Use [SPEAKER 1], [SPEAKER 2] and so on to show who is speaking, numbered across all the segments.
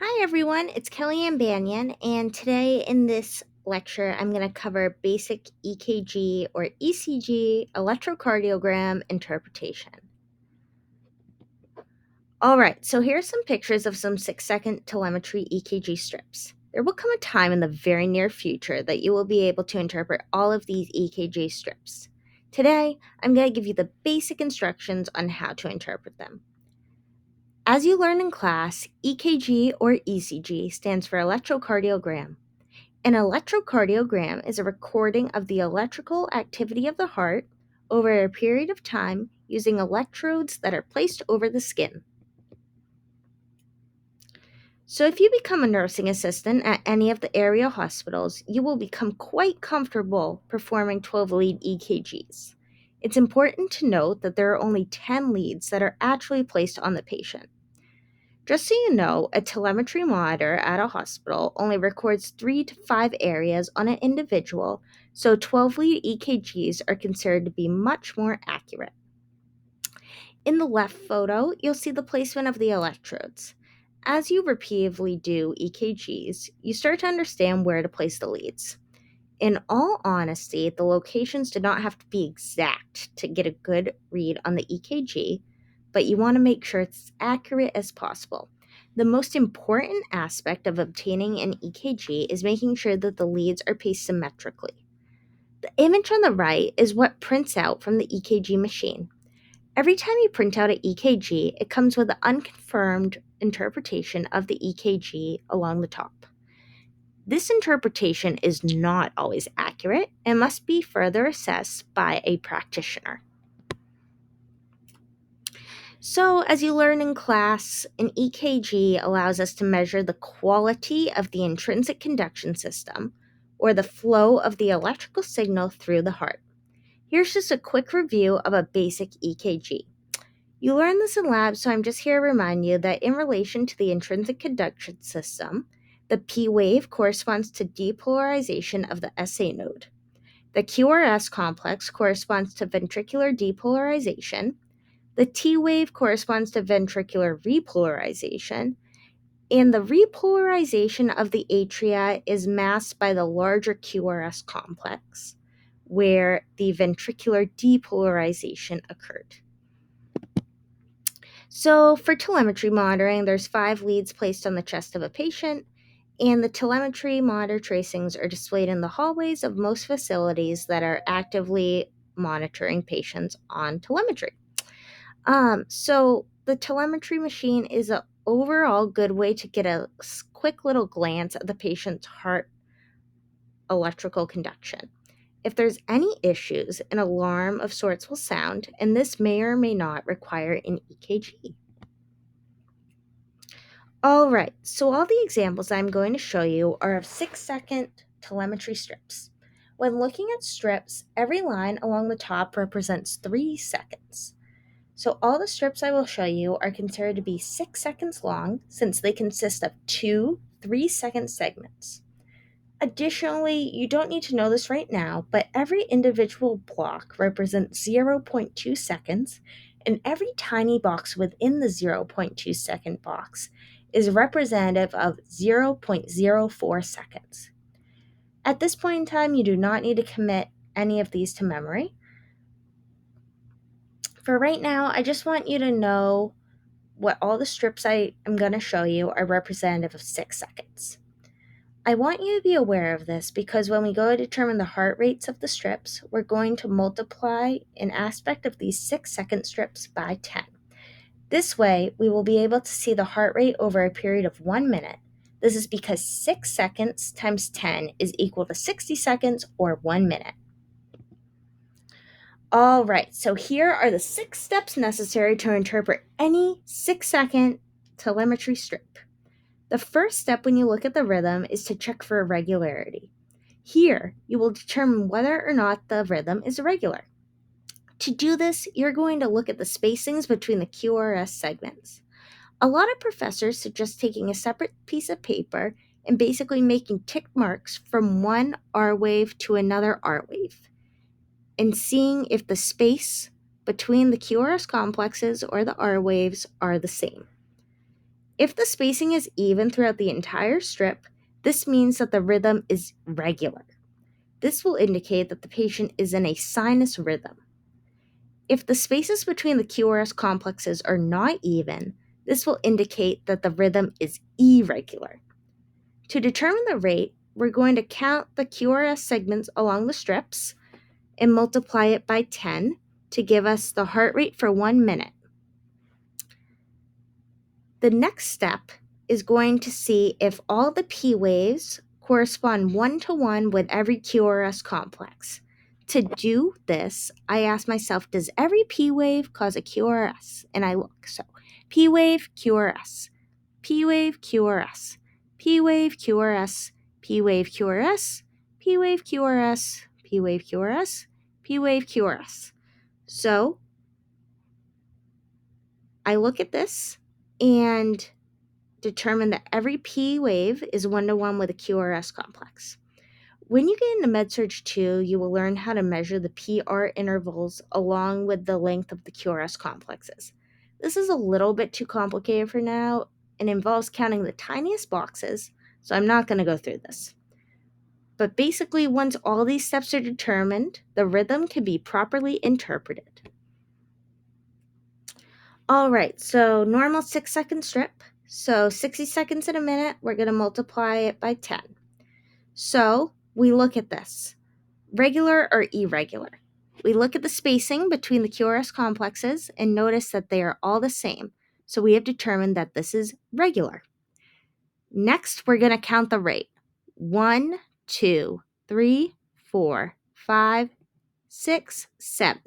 [SPEAKER 1] Hi everyone, it's Kellyanne Banyan, and today in this lecture I'm going to cover basic EKG or ECG electrocardiogram interpretation. Alright, so here are some pictures of some 6-second telemetry EKG strips. There will come a time in the very near future that you will be able to interpret all of these EKG strips. Today, I'm going to give you the basic instructions on how to interpret them. As you learn in class, EKG or ECG stands for electrocardiogram. An electrocardiogram is a recording of the electrical activity of the heart over a period of time using electrodes that are placed over the skin. So, if you become a nursing assistant at any of the area hospitals, you will become quite comfortable performing 12 lead EKGs. It's important to note that there are only 10 leads that are actually placed on the patient. Just so you know, a telemetry monitor at a hospital only records 3 to 5 areas on an individual, so 12 lead EKGs are considered to be much more accurate. In the left photo, you'll see the placement of the electrodes. As you repeatedly do EKGs, you start to understand where to place the leads. In all honesty, the locations do not have to be exact to get a good read on the EKG, but you want to make sure it's as accurate as possible. The most important aspect of obtaining an EKG is making sure that the leads are placed symmetrically. The image on the right is what prints out from the EKG machine. Every time you print out an EKG, it comes with an unconfirmed interpretation of the EKG along the top. This interpretation is not always accurate and must be further assessed by a practitioner. So, as you learn in class, an EKG allows us to measure the quality of the intrinsic conduction system, or the flow of the electrical signal through the heart. Here's just a quick review of a basic EKG. You learned this in lab, so I'm just here to remind you that in relation to the intrinsic conduction system, the P wave corresponds to depolarization of the SA node. The QRS complex corresponds to ventricular depolarization. The T wave corresponds to ventricular repolarization. And the repolarization of the atria is masked by the larger QRS complex, where the ventricular depolarization occurred. So, for telemetry monitoring, there's 5 leads placed on the chest of a patient, and the telemetry monitor tracings are displayed in the hallways of most facilities that are actively monitoring patients on telemetry. So the telemetry machine is an overall good way to get a quick little glance at the patient's heart electrical conduction. If there's any issues, an alarm of sorts will sound, and this may or may not require an EKG. All right, so all the examples I'm going to show you are of 6-second telemetry strips. When looking at strips, every line along the top represents 3 seconds. So all the strips I will show you are considered to be 6 seconds long since they consist of 2 3-second segments. Additionally, you don't need to know this right now, but every individual block represents 0.2 seconds, and every tiny box within the 0.2 second box is representative of 0.04 seconds. At this point in time, you do not need to commit any of these to memory. For right now, I just want you to know what all the strips I am going to show you are representative of 6 seconds. I want you to be aware of this because when we go to determine the heart rates of the strips, we're going to multiply an aspect of these 6-second strips by 10. This way, we will be able to see the heart rate over a period of 1 minute. This is because 6 seconds times 10 is equal to 60 seconds or 1 minute. All right, so here are the 6 steps necessary to interpret any 6-second telemetry strip. The first step when you look at the rhythm is to check for irregularity. Here, you will determine whether or not the rhythm is irregular. To do this, you're going to look at the spacings between the QRS segments. A lot of professors suggest taking a separate piece of paper and basically making tick marks from one R wave to another R wave and seeing if the space between the QRS complexes or the R waves are the same. If the spacing is even throughout the entire strip, this means that the rhythm is regular. This will indicate that the patient is in a sinus rhythm. If the spaces between the QRS complexes are not even, this will indicate that the rhythm is irregular. To determine the rate, we're going to count the QRS segments along the strips and multiply it by 10 to give us the heart rate for 1 minute. The next step is going to see if all the P waves correspond one-to-one with every QRS complex. To do this, I ask myself, does every P wave cause a QRS? And I look. So P wave, QRS, P wave, QRS, P wave, QRS, P wave, QRS, P wave, QRS, P wave, QRS, P wave, QRS. So I look at this and determine that every P wave is one-to-one with a QRS complex. When you get into MedSurg 2, you will learn how to measure the PR intervals along with the length of the QRS complexes. This is a little bit too complicated for now and involves counting the tiniest boxes, so I'm not going to go through this. But basically, once all these steps are determined, the rhythm can be properly interpreted. All right, so normal 6-second strip. So 60 seconds in a minute, we're going to multiply it by 10. So we look at this, regular or irregular. We look at the spacing between the QRS complexes and notice that they are all the same. So we have determined that this is regular. Next, we're going to count the rate. 1, 2, 3, 4, 5, 6, 7.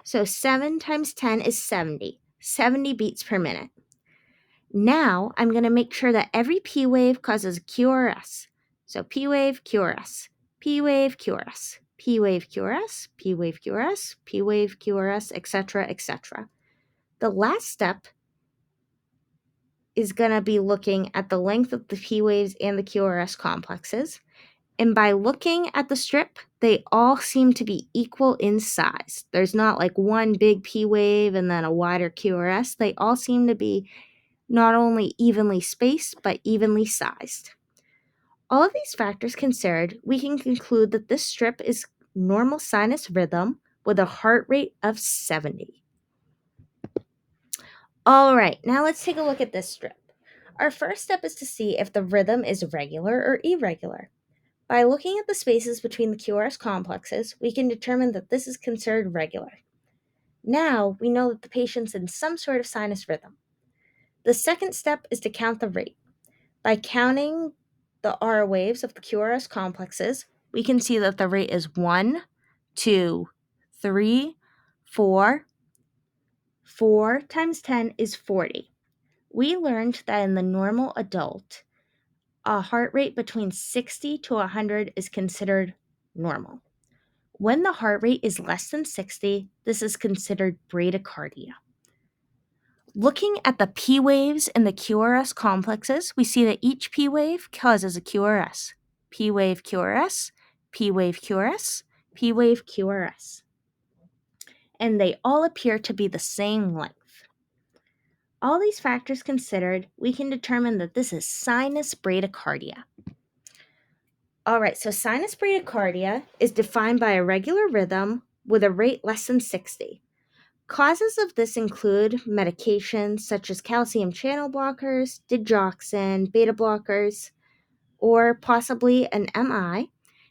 [SPEAKER 1] So 7 times 10 is 70. 70 beats per minute. Now I'm going to make sure that every P wave causes a QRS. So P wave, QRS, P wave, QRS, P wave, QRS, P wave, QRS, P wave, QRS, etc., etc. The last step is going to be looking at the length of the P waves and the QRS complexes. And by looking at the strip, they all seem to be equal in size. There's not like one big P wave and then a wider QRS. They all seem to be not only evenly spaced, but evenly sized. All of these factors considered, we can conclude that this strip is normal sinus rhythm with a heart rate of 70. All right, now let's take a look at this strip. Our first step is to see if the rhythm is regular or irregular. By looking at the spaces between the QRS complexes, we can determine that this is considered regular. Now, we know that the patient's in some sort of sinus rhythm. The second step is to count the rate. By counting the R waves of the QRS complexes, we can see that the rate is 1, 2, 3, 4. 4 times 10 is 40. We learned that in the normal adult, a heart rate between 60 to 100 is considered normal. When the heart rate is less than 60, this is considered bradycardia. Looking at the P waves in the QRS complexes, we see that each P wave causes a QRS. P wave QRS, P wave QRS, P wave QRS. And they all appear to be the same length. All these factors considered, we can determine that this is sinus bradycardia. All right, so sinus bradycardia is defined by a regular rhythm with a rate less than 60. Causes of this include medications such as calcium channel blockers, digoxin, beta blockers, or possibly an MI.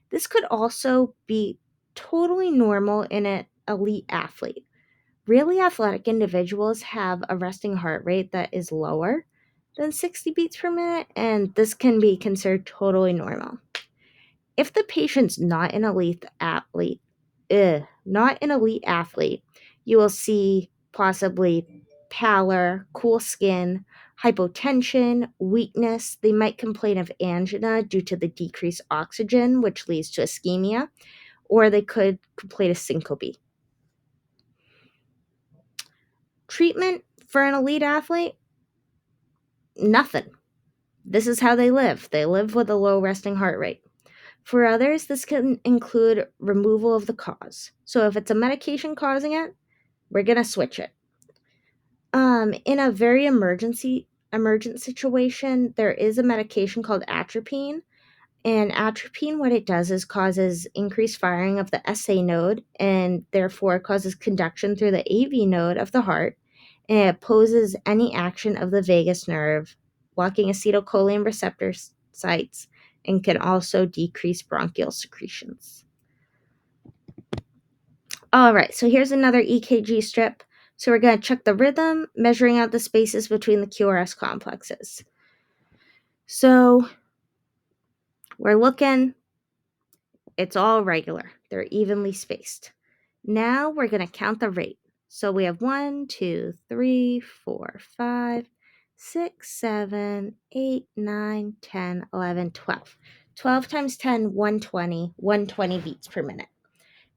[SPEAKER 1] This could also be totally normal in an elite athlete. Really athletic individuals have a resting heart rate that is lower than 60 beats per minute, and this can be considered totally normal. If the patient's not an elite athlete, you will see possibly pallor, cool skin, hypotension, weakness. They might complain of angina due to the decreased oxygen, which leads to ischemia, or they could complain of syncope. Treatment for an elite athlete? Nothing. This is how they live. They live with a low resting heart rate. For others, this can include removal of the cause. So if it's a medication causing it, we're going to switch it. In a very emergent situation, there is a medication called atropine. And atropine, what it does is causes increased firing of the SA node and therefore causes conduction through the AV node of the heart. And it opposes any action of the vagus nerve, blocking acetylcholine receptor sites, and can also decrease bronchial secretions. All right, so here's another EKG strip. So we're going to check the rhythm, measuring out the spaces between the QRS complexes. So we're looking, it's all regular. They're evenly spaced. Now we're going to count the rate. So we have 1, 2, 3, 4, 5, 6, 7, 8, 9, 10, 11, 12. 12 times 10, 120, 120 beats per minute.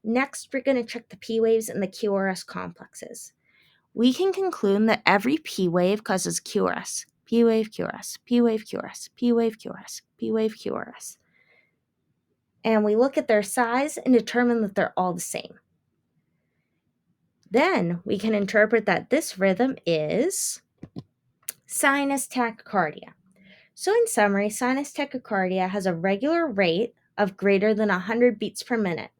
[SPEAKER 1] Next, we're going to check the P waves and the QRS complexes. We can conclude that every P wave causes QRS. P wave, QRS, P wave, QRS, P wave, QRS, P wave, QRS. And we look at their size and determine that they're all the same. Then we can interpret that this rhythm is sinus tachycardia. So in summary, sinus tachycardia has a regular rate of greater than 100 beats per minute.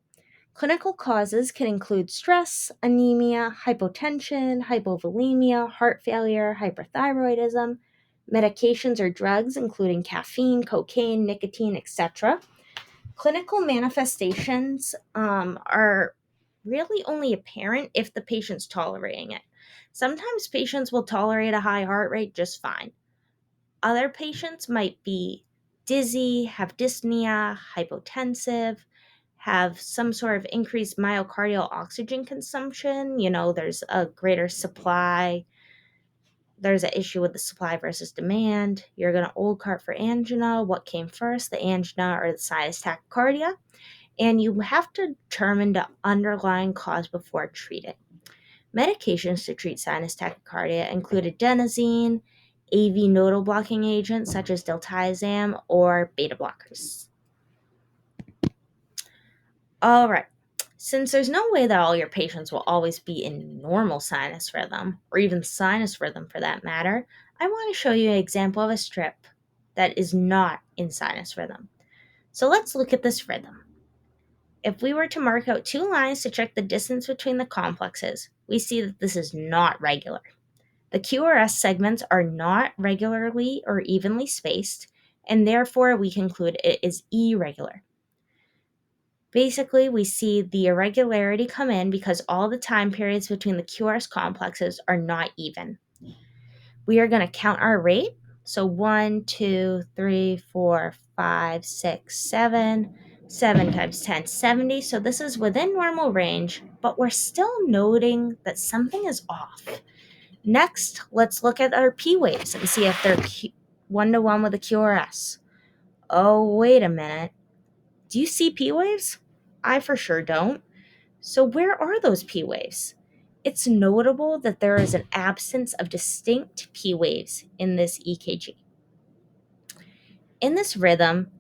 [SPEAKER 1] Clinical causes can include stress, anemia, hypotension, hypovolemia, heart failure, hyperthyroidism, medications or drugs including caffeine, cocaine, nicotine, etc. Clinical manifestations are really only apparent if the patient's tolerating it. Sometimes patients will tolerate a high heart rate just fine. Other patients might be dizzy, have dyspnea, hypotensive, have some sort of increased myocardial oxygen consumption. There's a greater supply. There's an issue with the supply versus demand. You're going to old cart for angina. What came first, the angina or the sinus tachycardia? And you have to determine the underlying cause before treating. Medications to treat sinus tachycardia include adenosine, AV nodal blocking agents such as diltiazem, or beta blockers. All right. Since there's no way that all your patients will always be in normal sinus rhythm, or even sinus rhythm for that matter, I want to show you an example of a strip that is not in sinus rhythm. So let's look at this rhythm. If we were to mark out 2 lines to check the distance between the complexes, we see that this is not regular. The QRS segments are not regularly or evenly spaced, and therefore we conclude it is irregular. Basically, we see the irregularity come in because all the time periods between the QRS complexes are not even. We are going to count our rate. So 1, 2, 3, 4, 5, 6, 7. 7 times 10, 70. So this is within normal range, but we're still noting that something is off. Next, let's look at our P waves and see if they're 1-to-1 with the QRS. Oh, wait a minute. Do you see P waves? I for sure don't. So where are those P waves? It's notable that there is an absence of distinct P waves in this EKG. In this rhythm,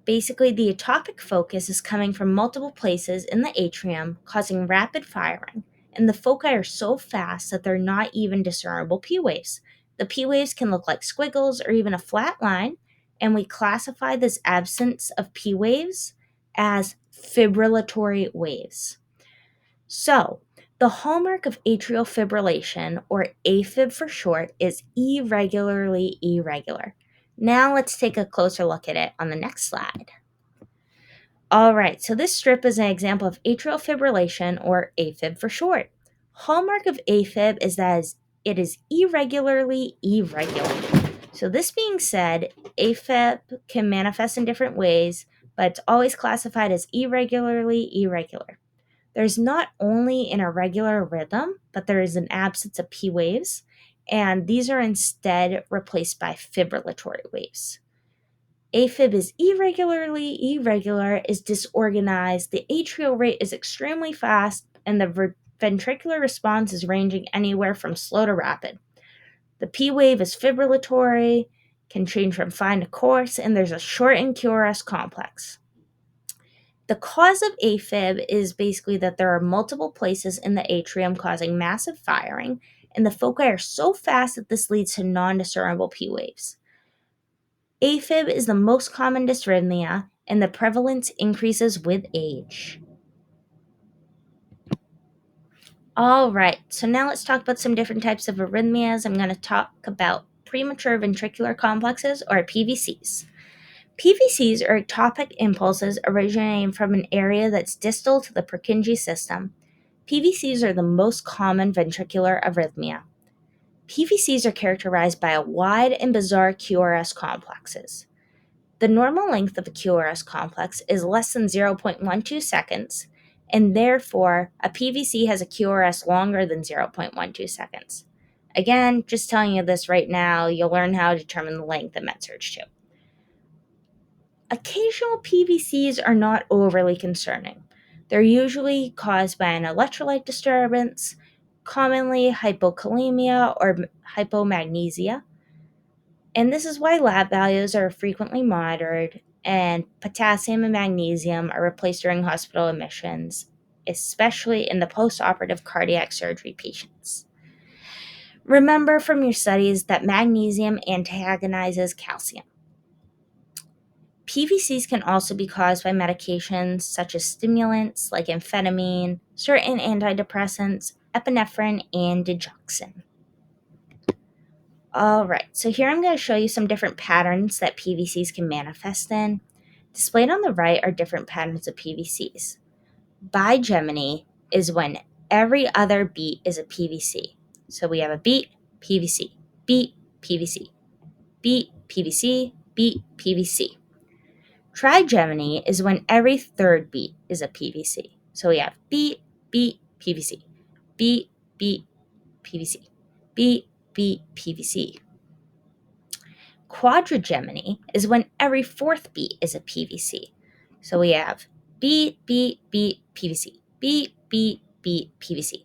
[SPEAKER 1] basically the atopic focus is coming from multiple places in the atrium, causing rapid firing, and the foci are so fast that they're not even discernible P waves. The P waves can look like squiggles or even a flat line, and we classify this absence of P waves as fibrillatory waves. So, the hallmark of atrial fibrillation, or AFib for short, is irregularly irregular. Now let's take a closer look at it on the next slide. All right, so this strip is an example of atrial fibrillation, or AFib for short. Hallmark of AFib is that it is irregularly irregular. So this being said, AFib can manifest in different ways, but it's always classified as irregularly irregular. There's not only an irregular rhythm, but there is an absence of P waves, and these are instead replaced by fibrillatory waves. AFib is irregularly irregular, is disorganized, the atrial rate is extremely fast, and the ventricular response is ranging anywhere from slow to rapid. The P wave is fibrillatory, can change from fine to coarse, and there's a shortened QRS complex. The cause of AFib is basically that there are multiple places in the atrium causing massive firing, and the foci are so fast that this leads to non-discernible P waves. AFib is the most common dysrhythmia, and the prevalence increases with age. All right, so now let's talk about some different types of arrhythmias. I'm going to talk about premature ventricular complexes, or PVCs. PVCs are ectopic impulses originating from an area that's distal to the Purkinje system. PVCs are the most common ventricular arrhythmia. PVCs are characterized by a wide and bizarre QRS complexes. The normal length of a QRS complex is less than 0.12 seconds, and therefore a PVC has a QRS longer than 0.12 seconds. Again, just telling you this right now, you'll learn how to determine the length in MedSurg 2. Occasional PVCs are not overly concerning. They're usually caused by an electrolyte disturbance, commonly hypokalemia or hypomagnesia, and this is why lab values are frequently monitored and potassium and magnesium are replaced during hospital admissions, especially in the postoperative cardiac surgery patients. Remember from your studies that magnesium antagonizes calcium. PVCs can also be caused by medications such as stimulants like amphetamine, certain antidepressants, epinephrine, and digoxin. Alright, so here I'm going to show you some different patterns that PVCs can manifest in. Displayed on the right are different patterns of PVCs. Bigeminy is when every other beat is a PVC. So we have a beat, PVC, beat, PVC, beat, PVC, beat, PVC. Trigeminy is when every third beat is a PVC. So we have beat, beat, PVC, beat, beat, PVC, beat, beat, PVC. Quadrigeminy is when every fourth beat is a PVC. So we have beat, beat, beat, PVC, beat, beat, beat, PVC.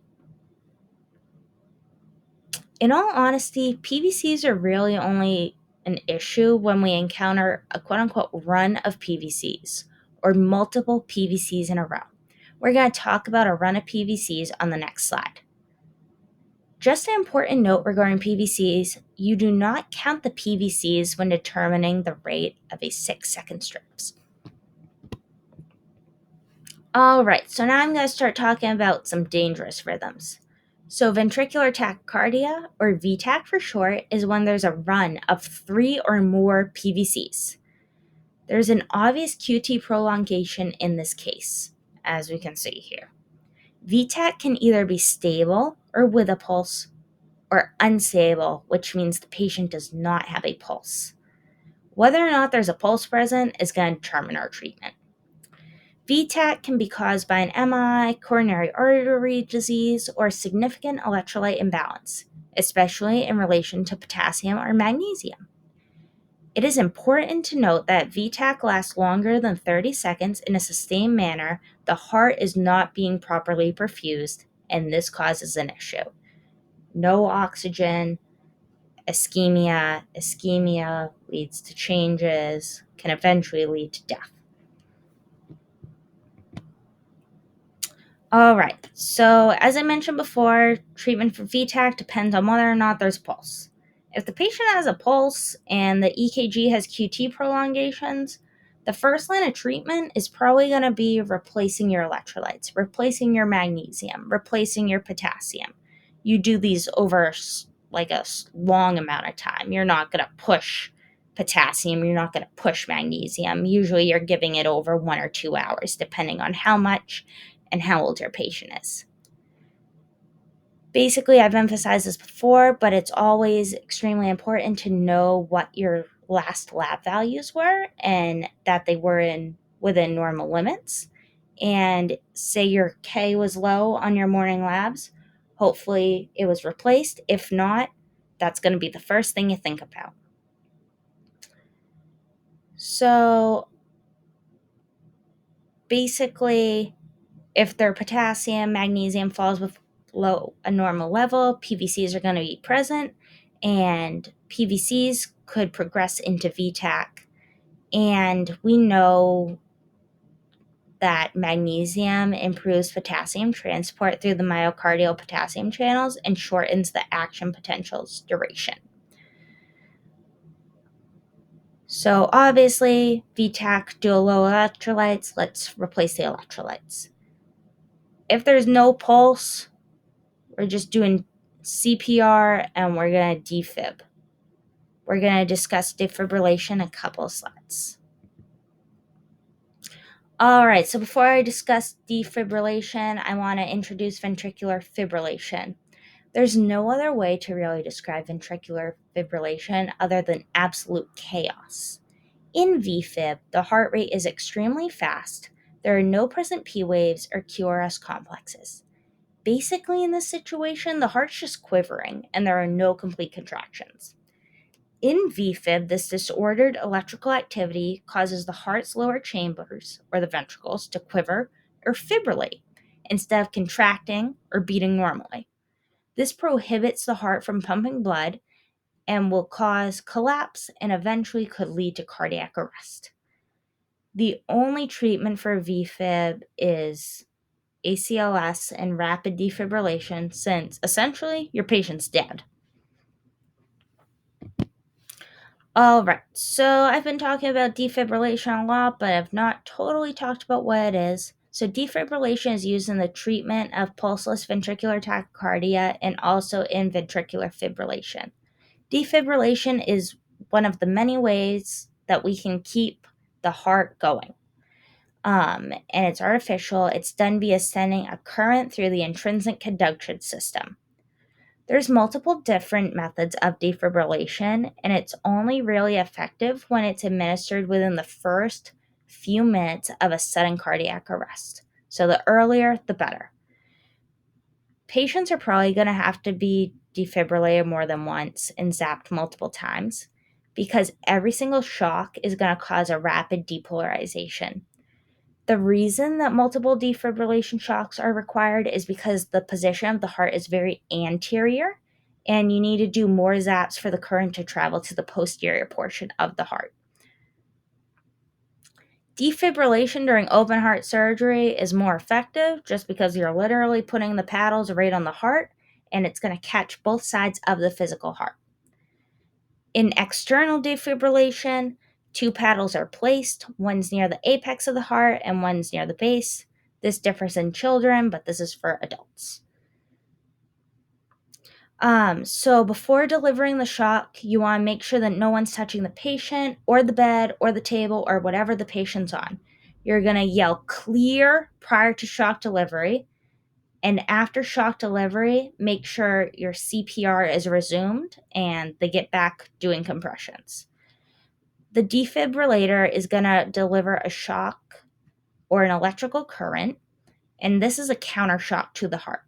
[SPEAKER 1] In all honesty, PVCs are really only an issue when we encounter a quote-unquote run of PVCs or multiple PVCs in a row. We're going to talk about a run of PVCs on the next slide. Just an important note regarding PVCs, you do not count the PVCs when determining the rate of a 6-second strips. Alright, so now I'm going to start talking about some dangerous rhythms. So ventricular tachycardia, or VTAC for short, is when there's a run of 3 or more PVCs. There's an obvious QT prolongation in this case, as we can see here. VTAC can either be stable or with a pulse, or unstable, which means the patient does not have a pulse. Whether or not there's a pulse present is going to determine our treatment. VTAC can be caused by an MI, coronary artery disease, or significant electrolyte imbalance, especially in relation to potassium or magnesium. It is important to note that VTAC lasts longer than 30 seconds in a sustained manner. The heart is not being properly perfused, and this causes an issue. No oxygen, ischemia. Ischemia leads to changes, can eventually lead to death. All right, so as I mentioned before, treatment for VTAC depends on whether or not there's a pulse. If the patient has a pulse and the EKG has QT prolongations, the first line of treatment is probably going to be replacing your electrolytes, replacing your magnesium, replacing your potassium. You do these over like a long amount of time. You're not going to push potassium, you're not going to push magnesium. Usually you're giving it over 1 or 2 hours, depending on how much and how old your patient is. Basically, I've emphasized this before, but it's always extremely important to know what your last lab values were and that they were within normal limits. And say your K was low on your morning labs, hopefully it was replaced. If not, that's going to be the first thing you think about. So basically, if their potassium, magnesium falls below a normal level, PVCs are going to be present, and PVCs could progress into VTAC. And we know that magnesium improves potassium transport through the myocardial potassium channels and shortens the action potential's duration. So obviously, VTAC dual low electrolytes, let's replace the electrolytes. If there's no pulse, we're just doing CPR and we're going to defib. We're going to discuss defibrillation in a couple of slides. All right, so before I discuss defibrillation, I want to introduce ventricular fibrillation. There's no other way to really describe ventricular fibrillation other than absolute chaos. In VFib, the heart rate is extremely fast. There are no present P waves or QRS complexes. Basically, in this situation, the heart's just quivering and there are no complete contractions. In VFib, this disordered electrical activity causes the heart's lower chambers, or the ventricles, to quiver or fibrillate instead of contracting or beating normally. This prohibits the heart from pumping blood and will cause collapse and eventually could lead to cardiac arrest. The only treatment for VFib is ACLS and rapid defibrillation, since essentially your patient's dead. All right, so I've been talking about defibrillation a lot, but I've not totally talked about what it is. So defibrillation is used in the treatment of pulseless ventricular tachycardia and also in ventricular fibrillation. Defibrillation is one of the many ways that we can keep the heart going. And it's artificial. It's done via sending a current through the intrinsic conduction system. There's multiple different methods of defibrillation, and it's only really effective when it's administered within the first few minutes of a sudden cardiac arrest. So the earlier, the better. Patients are probably going to have to be defibrillated more than once and zapped multiple times because every single shock is going to cause a rapid depolarization. The reason that multiple defibrillation shocks are required is because the position of the heart is very anterior and you need to do more zaps for the current to travel to the posterior portion of the heart. Defibrillation during open heart surgery is more effective just because you're literally putting the paddles right on the heart and it's going to catch both sides of the physical heart. In external defibrillation, 2 paddles are placed. One's near the apex of the heart and one's near the base. This differs in children, but this is for adults. So before delivering the shock, you want to make sure that no one's touching the patient or the bed or the table or whatever the patient's on. You're going to yell clear prior to shock delivery. And after shock delivery, make sure your CPR is resumed and they get back doing compressions. The defibrillator is going to deliver a shock or an electrical current, and this is a counter shock to the heart.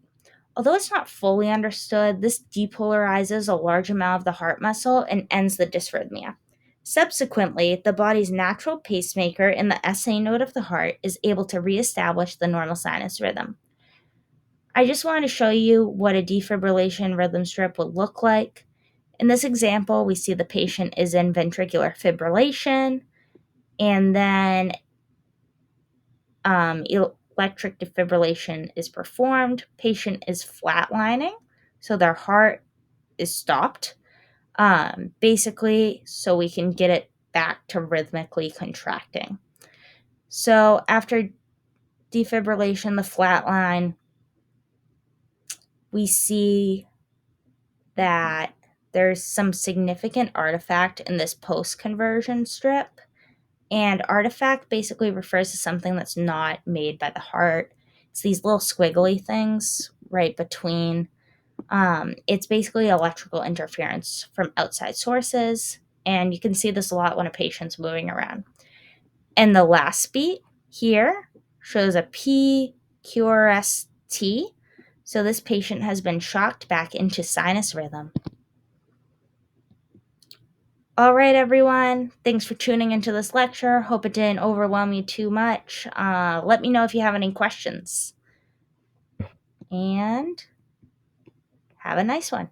[SPEAKER 1] Although it's not fully understood, this depolarizes a large amount of the heart muscle and ends the dysrhythmia. Subsequently, the body's natural pacemaker in the SA node of the heart is able to reestablish the normal sinus rhythm. I just wanted to show you what a defibrillation rhythm strip would look like. In this example, we see the patient is in ventricular fibrillation, and then electric defibrillation is performed. Patient is flatlining, so their heart is stopped, basically so we can get it back to rhythmically contracting. So after defibrillation, the flatline, we see that there's some significant artifact in this post-conversion strip. And artifact basically refers to something that's not made by the heart. It's these little squiggly things right between. It's basically electrical interference from outside sources. And you can see this a lot when a patient's moving around. And the last beat here shows a PQRST. So this patient has been shocked back into sinus rhythm. All right, everyone. Thanks for tuning into this lecture. Hope it didn't overwhelm you too much. Let me know if you have any questions. And have a nice one.